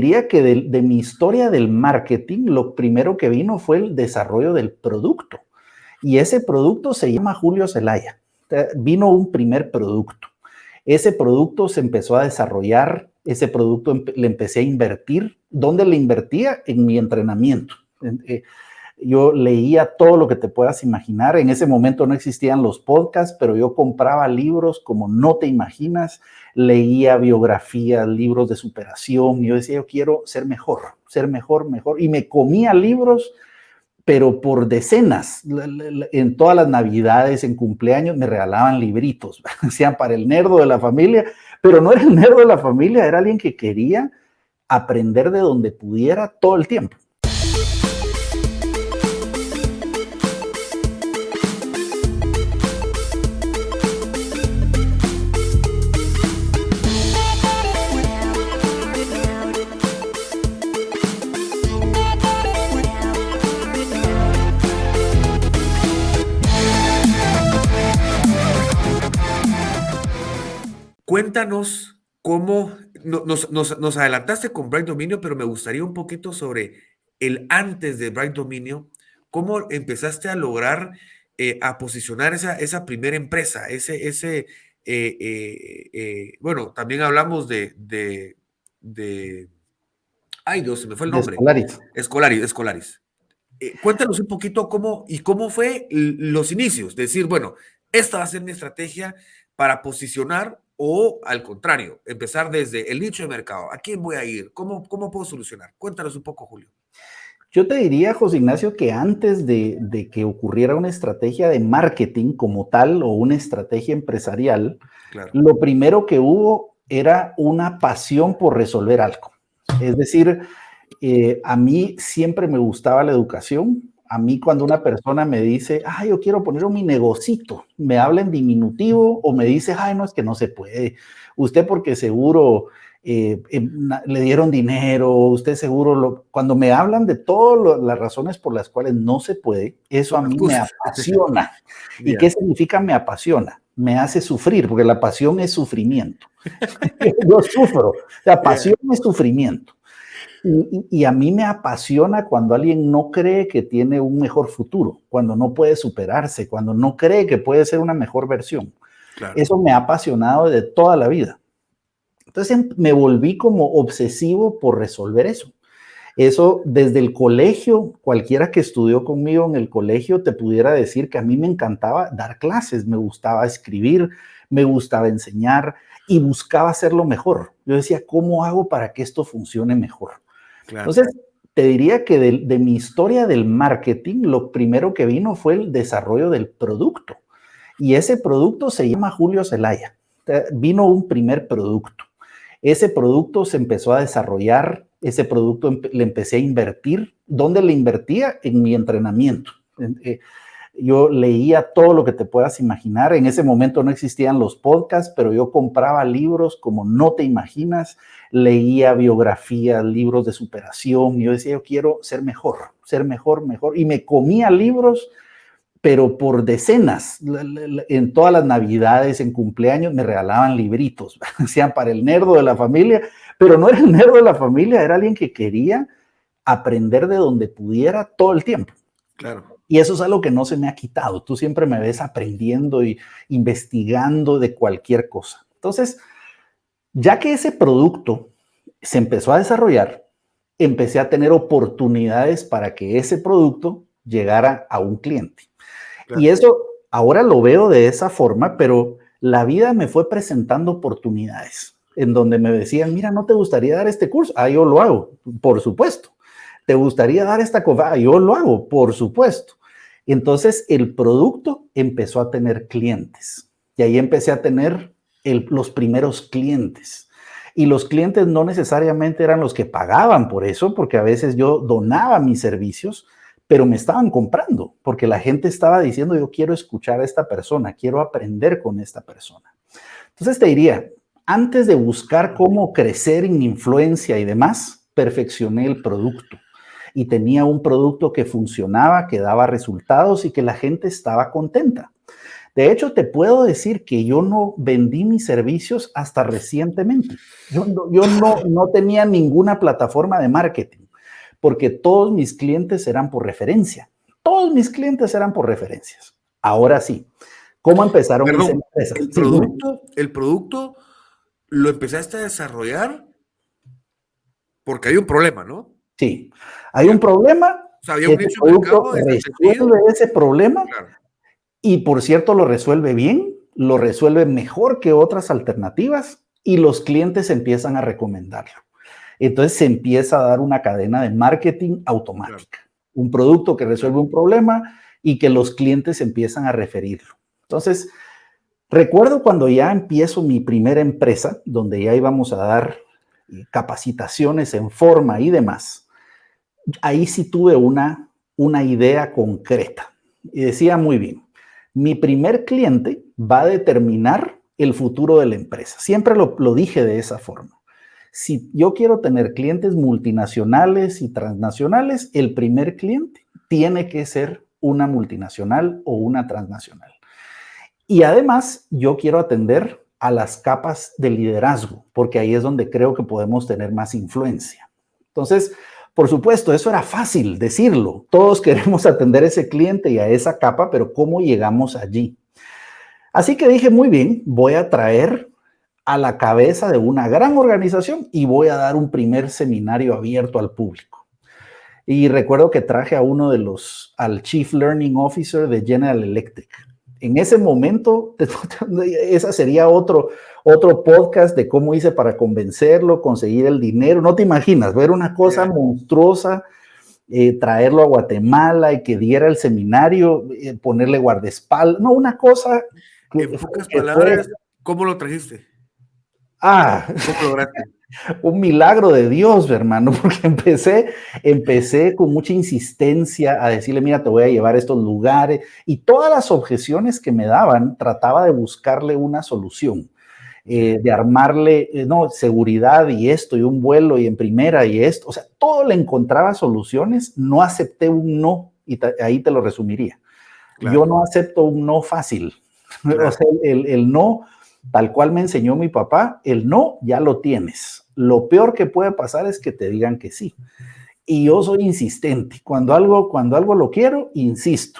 diría que de mi historia del marketing, lo primero que vino fue el desarrollo del producto. Y ese producto se llama Julio Zelaya. Vino un primer producto. Ese producto se empezó a desarrollar, ese producto le empecé a invertir. ¿Dónde le invertía? En mi entrenamiento. Yo leía todo lo que te puedas imaginar. En ese momento no existían los podcasts, pero yo compraba libros como no te imaginas. Leía biografías, libros de superación. Y yo decía, yo quiero ser mejor, mejor. Y me comía libros, pero por decenas. En todas las navidades, en cumpleaños, me regalaban libritos. Decían para el nerdo de la familia, pero no era el nerdo de la familia, era alguien que quería aprender de donde pudiera todo el tiempo. Cuéntanos cómo nos adelantaste con Bright Dominio, pero me gustaría un poquito sobre el antes de Bright Dominio, cómo empezaste a lograr a posicionar esa primera empresa, bueno, también hablamos ay Dios, se me fue el De nombre, Escolaris. Escolaris. Cuéntanos un poquito cómo fue los inicios, decir, bueno, esta va a ser mi estrategia para posicionar o al contrario, empezar desde el nicho de mercado. ¿A quién voy a ir? ¿Cómo puedo solucionar? Cuéntanos un poco, Julio. Yo te diría, José Ignacio, que antes de que ocurriera una estrategia de marketing como tal o una estrategia empresarial, Claro. lo primero que hubo era una pasión por resolver algo. Es decir, a mí siempre me gustaba la educación. A mí cuando una persona me dice, yo quiero poner mi negocito, me habla en diminutivo o me dice, no, es que no se puede. Usted porque seguro le dieron dinero, usted seguro, cuando me hablan de todas las razones por las cuales no se puede, eso a mí me apasiona. ¿Y qué significa me apasiona? Me hace sufrir, porque la pasión es sufrimiento. Yo sufro, la pasión es sufrimiento. Y a mí me apasiona cuando alguien no cree que tiene un mejor futuro, cuando no puede superarse, cuando no cree que puede ser una mejor versión. Claro. Eso me ha apasionado de toda la vida. Entonces me volví como obsesivo por resolver eso. Eso desde el colegio, cualquiera que estudió conmigo en el colegio te pudiera decir que a mí me encantaba dar clases, me gustaba escribir, me gustaba enseñar y buscaba hacerlo mejor. Yo decía, ¿cómo hago para que esto funcione mejor? Claro. Entonces, te diría que de mi historia del marketing, lo primero que vino fue el desarrollo del producto. Y ese producto se llama Julio Zelaya. Vino un primer producto. Ese producto se empezó a desarrollar, ese producto le empecé a invertir. ¿Dónde le invertía? En mi entrenamiento. Yo leía todo lo que te puedas imaginar. En ese momento no existían los podcasts, pero yo compraba libros como no te imaginas. Leía biografías, libros de superación. Yo decía, yo quiero ser mejor, mejor. Y me comía libros, pero por decenas. En todas las navidades, en cumpleaños, me regalaban libritos. Decían para el nerdo de la familia, pero no era el nerdo de la familia, era alguien que quería aprender de donde pudiera todo el tiempo. Claro. Y eso es algo que no se me ha quitado. Tú siempre me ves aprendiendo y investigando de cualquier cosa. Entonces, ya que ese producto se empezó a desarrollar, empecé a tener oportunidades para que ese producto llegara a un cliente. Claro. Y eso ahora lo veo de esa forma, pero la vida me fue presentando oportunidades en donde me decían, mira, ¿no te gustaría dar este curso? Yo lo hago, por supuesto. ¿Te gustaría dar esta cosa? Yo lo hago, por supuesto. Y entonces el producto empezó a tener clientes y ahí empecé a tener los primeros clientes. Y los clientes no necesariamente eran los que pagaban por eso, porque a veces yo donaba mis servicios, pero me estaban comprando, porque la gente estaba diciendo, yo quiero escuchar a esta persona, quiero aprender con esta persona. Entonces te diría, antes de buscar cómo crecer en influencia y demás, perfeccioné el producto. Y tenía un producto que funcionaba, que daba resultados y que la gente estaba contenta. De hecho, te puedo decir que yo no vendí mis servicios hasta recientemente. Yo no tenía ninguna plataforma de marketing, porque todos mis clientes eran por referencia. Todos mis clientes eran por referencias. Ahora sí, ¿cómo empezaron mis Perdón, empresas? el Sí, dime. producto lo empezaste a desarrollar porque hay un problema, ¿no? Sí, hay un problema, O sea, había un ese nicho de producto mercado desatenido. resuelve ese problema Claro, y, por cierto, lo resuelve bien, lo resuelve mejor que otras alternativas y los clientes empiezan a recomendarlo. Entonces se empieza a dar una cadena de marketing claro, automática. Un producto que resuelve claro. un problema y que los clientes empiezan a referirlo. Entonces, recuerdo cuando ya empiezo mi primera empresa, donde ya íbamos a dar capacitaciones en forma y demás. Ahí sí tuve una idea concreta y decía muy bien, mi primer cliente va a determinar el futuro de la empresa. Siempre lo dije de esa forma. Si yo quiero tener clientes multinacionales y transnacionales, el primer cliente tiene que ser una multinacional o una transnacional. Y además, yo quiero atender a las capas de liderazgo, porque ahí es donde creo que podemos tener más influencia. Entonces, por supuesto, eso era fácil decirlo. Todos queremos atender a ese cliente y a esa capa, pero ¿cómo llegamos allí? Así que dije, muy bien, voy a traer a la cabeza de una gran organización y voy a dar un primer seminario abierto al público. Y recuerdo que traje a al Chief Learning Officer de General Electric. En ese momento, esa sería otro podcast de cómo hice para convencerlo, conseguir el dinero. No te imaginas, ver una cosa monstruosa, traerlo a Guatemala y que diera el seminario, ponerle guardaespaldas. No, una cosa En pocas palabras, ¿cómo lo trajiste? ¿Cómo lograste? Un milagro de Dios, hermano, porque empecé con mucha insistencia a decirle, mira, te voy a llevar a estos lugares, y todas las objeciones que me daban, trataba de buscarle una solución, de armarle, no, seguridad y esto, y un vuelo, y en primera, y esto, o sea, todo le encontraba soluciones, no acepté un no, y ahí te lo resumiría. Yo Claro, no acepto un no fácil, o claro, sea, el no, tal cual me enseñó mi papá, el no ya lo tienes. Lo peor que puede pasar es que te digan que sí. Y yo soy insistente. Cuando algo lo quiero, insisto.